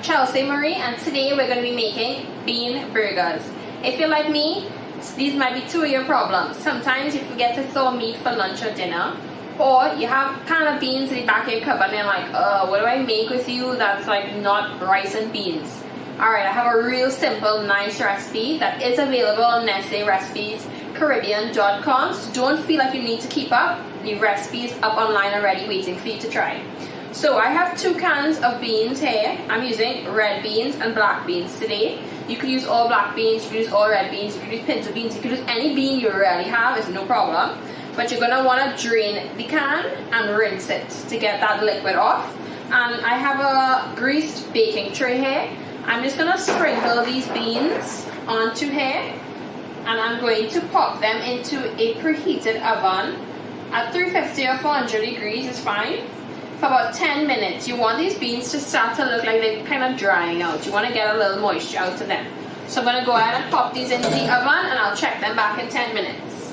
Chelsea Marie, and today we're going to be making bean burgers. If you're like me, these might be two of your problems. Sometimes you forget to thaw meat for lunch or dinner, or you have kind of beans in the back of your cupboard and you're like, what do I make with you that's like not rice and beans? Alright, I have a real simple, nice recipe that is available on Nestle Recipes Caribbean.com, so don't feel like you need to keep up. The recipe is up online already waiting for you to try. So I have 2 cans of beans here. I'm using red beans and black beans today. You could use all black beans, you could use all red beans, you could use pinto beans, you could use any bean you really have, it's no problem. But you're going to want to drain the can and rinse it to get that liquid off. And I have a greased baking tray here. I'm just going to sprinkle these beans onto here, and I'm going to pop them into a preheated oven at 350 or 400 degrees is fine for about 10 minutes. You want these beans to start to look like they're kind of drying out. You want to get a little moisture out of them. So I'm going to go ahead and pop these into the oven, and I'll check them back in 10 minutes.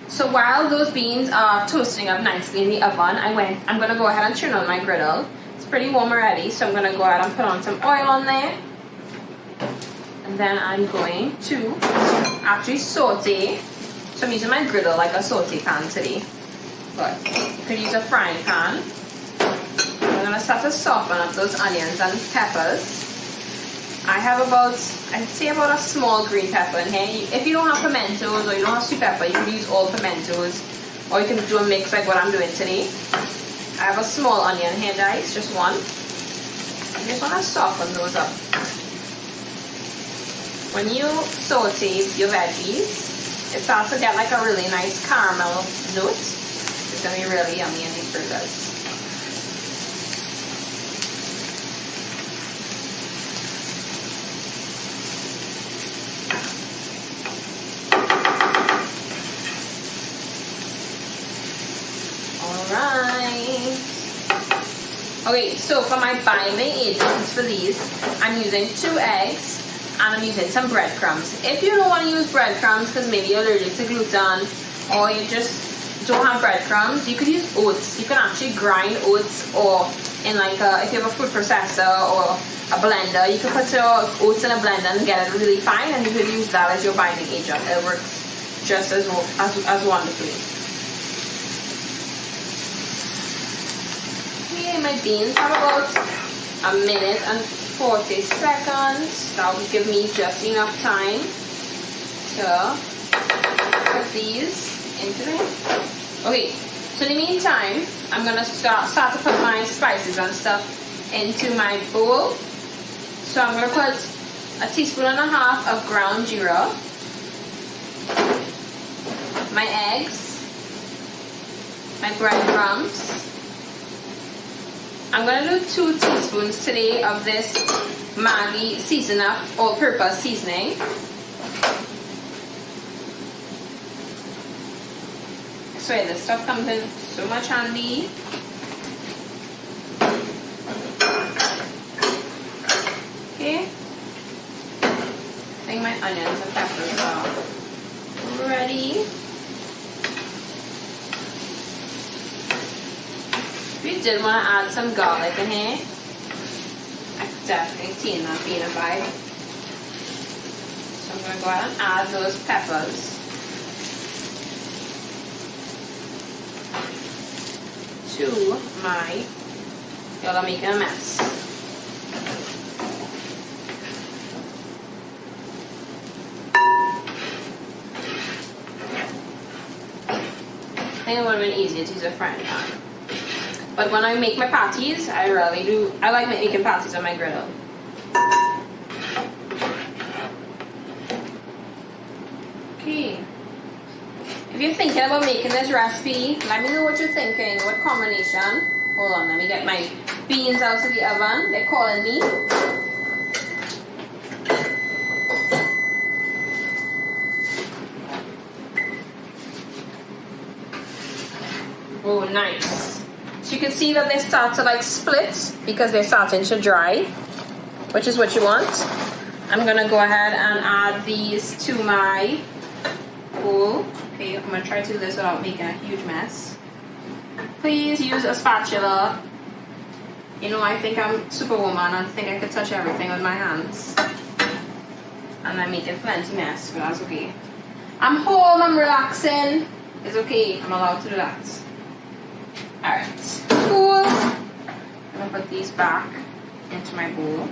So while those beans are toasting up nicely in the oven, I'm going to go ahead and turn on my griddle. It's pretty warm already, so I'm going to go ahead and put on some oil on there. And then I'm going to actually saute. So I'm using my griddle like a saute pan today. But you could use a frying pan. I'm going to start to soften up those onions and peppers. I have I'd say about a small green pepper in here. If you don't have pimentos or you don't have sweet pepper, you can use all pimentos. Or you can do a mix like what I'm doing today. I have a small onion here, guys, just one. I just want to soften those up. When you saute your veggies, it starts to get like a really nice caramel note. It's going to be really yummy in these burgers. Okay, so for my binding agents for these, I'm using 2 eggs and I'm using some breadcrumbs. If you don't want to use breadcrumbs because maybe you're allergic to gluten or you just don't have breadcrumbs, you could use oats. You can actually grind oats, or in like if you have a food processor or a blender, you can put your oats in a blender and get it really fine, and you could use that as your binding agent. It works just as wonderfully. My beans have about 1 minute and 40 seconds. That will give me just enough time to put these into there. Okay, so in the meantime, I'm gonna start to put my spices and stuff into my bowl. So I'm gonna put 1.5 teaspoons of ground jeera, my eggs, my breadcrumbs. I'm going to do 2 teaspoons today of this Maggi Season Up all-purpose seasoning. I swear this stuff comes in so much handy. Okay. I think my onions and peppers are ready. If you did want to add some garlic in here, I could definitely see that being a vibe. So I'm going to go ahead and add those peppers to my, y'all are making a mess. I think it would have been easier to use a frying pan. But when I make my patties, I like making patties on my griddle. Okay. If you're thinking about making this recipe, let me know what you're thinking, what combination. Hold on, let me get my beans out of the oven. They're calling me. Oh, nice. So you can see that they start to like split because they're starting to dry, which is what you want. I'm gonna go ahead and add these to my bowl. Okay, I'm gonna try to do this without making a huge mess. Please use a spatula You know, I think I'm Superwoman. I think I could touch everything with my hands. And I make it plenty mess, but that's okay. I'm home, I'm relaxing. It's okay, I'm allowed to relax. Alright, cool. I'm gonna put these back into my bowl.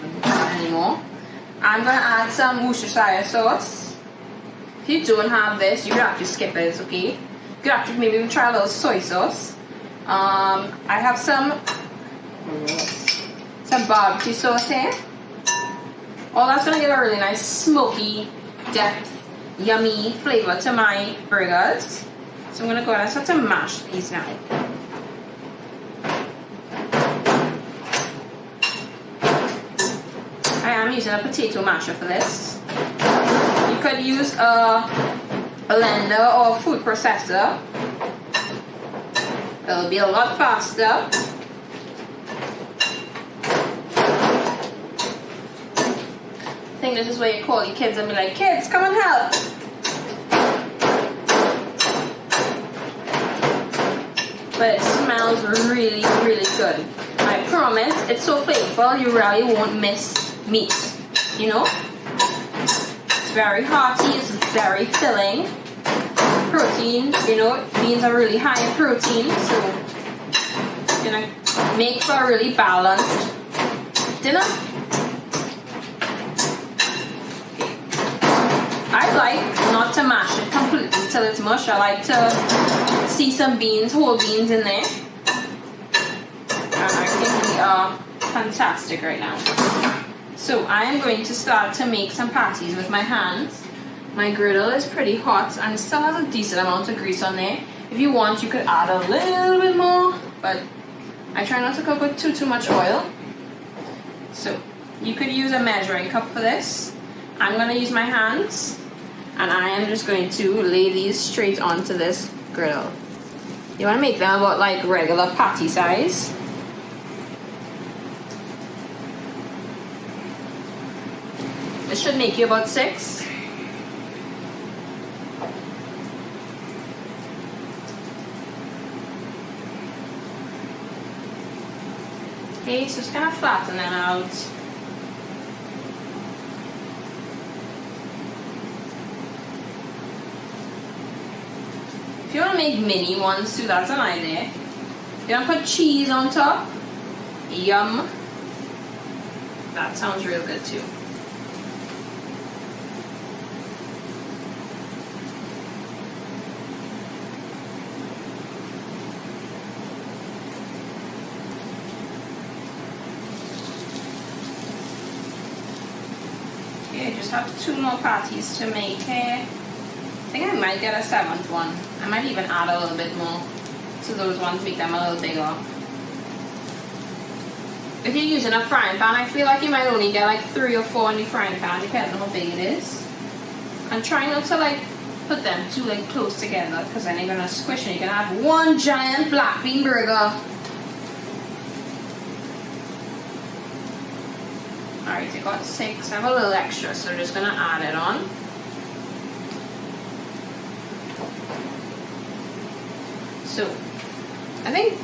Don't add anymore. I'm gonna add some Worcestershire sauce. If you don't have this, you could actually skip it, it's okay. You could actually maybe even try a little soy sauce. I have some barbecue sauce here. Oh, that's gonna give a really nice smoky, depth, yummy flavor to my burgers. So I'm gonna go ahead and start to mash these now. I am using a potato masher for this. You could use a blender or a food processor. It'll be a lot faster. I think this is where you call your kids and be like, kids, come and help. But it smells really, really good. I promise, it's so flavorful, you really won't miss meat. You know? It's very hearty, it's very filling. Protein, you know, beans are really high in protein, so it's gonna make for a really balanced dinner. I like not to mash it completely till it's mush. I like to see some beans, whole beans in there. And I think we are fantastic right now. So I am going to start to make some patties with my hands. My griddle is pretty hot and still has a decent amount of grease on there. If you want, you could add a little bit more, but I try not to cook with too much oil. So you could use a measuring cup for this. I'm going to use my hands, and I am just going to lay these straight onto this griddle. You want to make them about like regular patty size. This should make you about 6. Okay, so just kind of flatten them out. If you want to make mini ones too, that's an idea. If you want to put cheese on top, yum. That sounds real good too. Okay, I just have 2 more patties to make here. I think I might get a 7th one. I might even add a little bit more to those ones, make them a little bigger. If you're using a frying pan, I feel like you might only get like 3 or 4 in the frying pan, depending on how big it is. And try not to like put them too like close together, because then you're gonna squish and you're gonna have one giant black bean burger. Alright, I got 6. I have a little extra, so I'm just gonna add it on. So, I think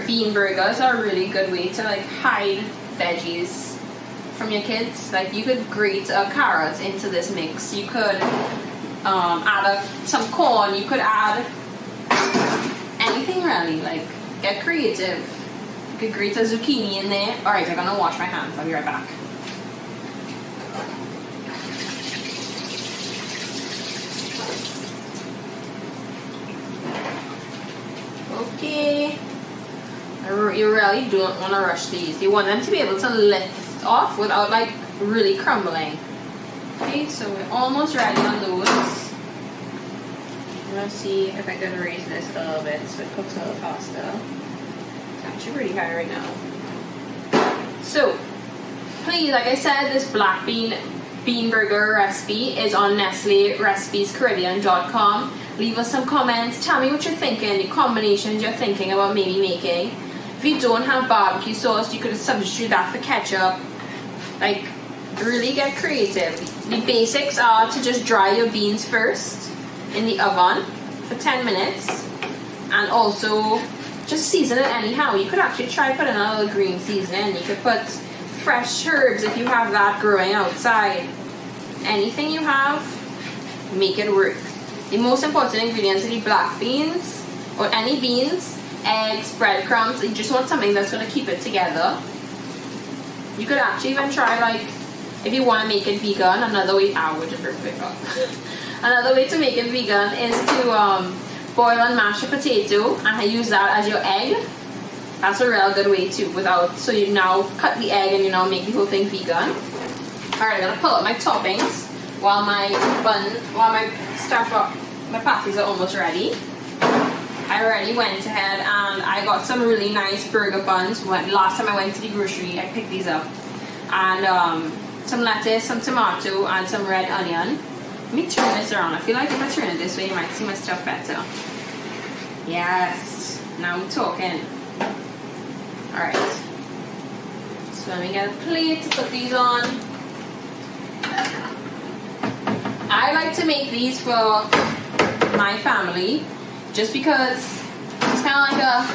bean burgers are a really good way to like hide veggies from your kids. Like you could grate a carrot into this mix. You could add some corn. You could add anything really. Like get creative. You could grate a zucchini in there. All right, I'm gonna wash my hands. I'll be right back. Okay. You really don't want to rush these. You want them to be able to lift off without like really crumbling. Okay, so we're almost ready on those. I'm gonna see if I can raise this a little bit so it cooks a little faster. It's actually pretty high right now. So, please, like I said, this black bean burger recipe is on NestleRecipesCaribbean.com. Leave us some comments. Tell me what you're thinking, the combinations you're thinking about maybe making. If you don't have barbecue sauce, you could substitute that for ketchup. Like, really get creative. The basics are to just dry your beans first in the oven for 10 minutes. And also just season it anyhow. You could actually try putting a little green seasoning. You could put fresh herbs if you have that growing outside. Anything you have, make it work. The most important ingredients are the black beans, or any beans, eggs, breadcrumbs. You just want something that's going to keep it together. You could actually even try, like, if you want to make it vegan, another way, another way to make it vegan is to boil and mash a potato and use that as your egg. That's a real good way too, so you now cut the egg and you now make the whole thing vegan. Alright, I'm gonna pull up my toppings while my patties are almost ready. I already went ahead and I got some really nice burger buns. Last time I went to the grocery, I picked these up. And some lettuce, some tomato, and some red onion. Let me turn this around. I feel like if I turn it this way, you might see my stuff better. Yes, now I'm talking. Alright. So let me get a plate to put these on. I like to make these for my family just because it's kind of like a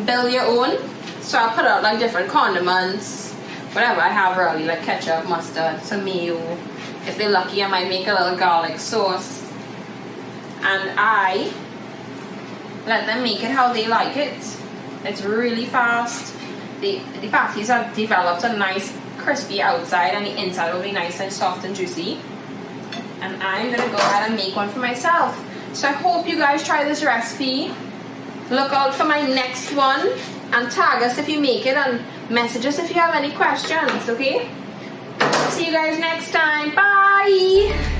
build your own. So I put out like different condiments, whatever I have really, like ketchup, mustard, some mayo. If they're lucky, I might make a little garlic sauce. And I let them make it how they like it. It's really fast. The patties have developed a nice crispy outside and the inside will be nice and soft and juicy. And I'm gonna go ahead and make one for myself. So I hope you guys try this recipe. Look out for my next one and tag us if you make it and message us if you have any questions, okay? See you guys next time. Bye!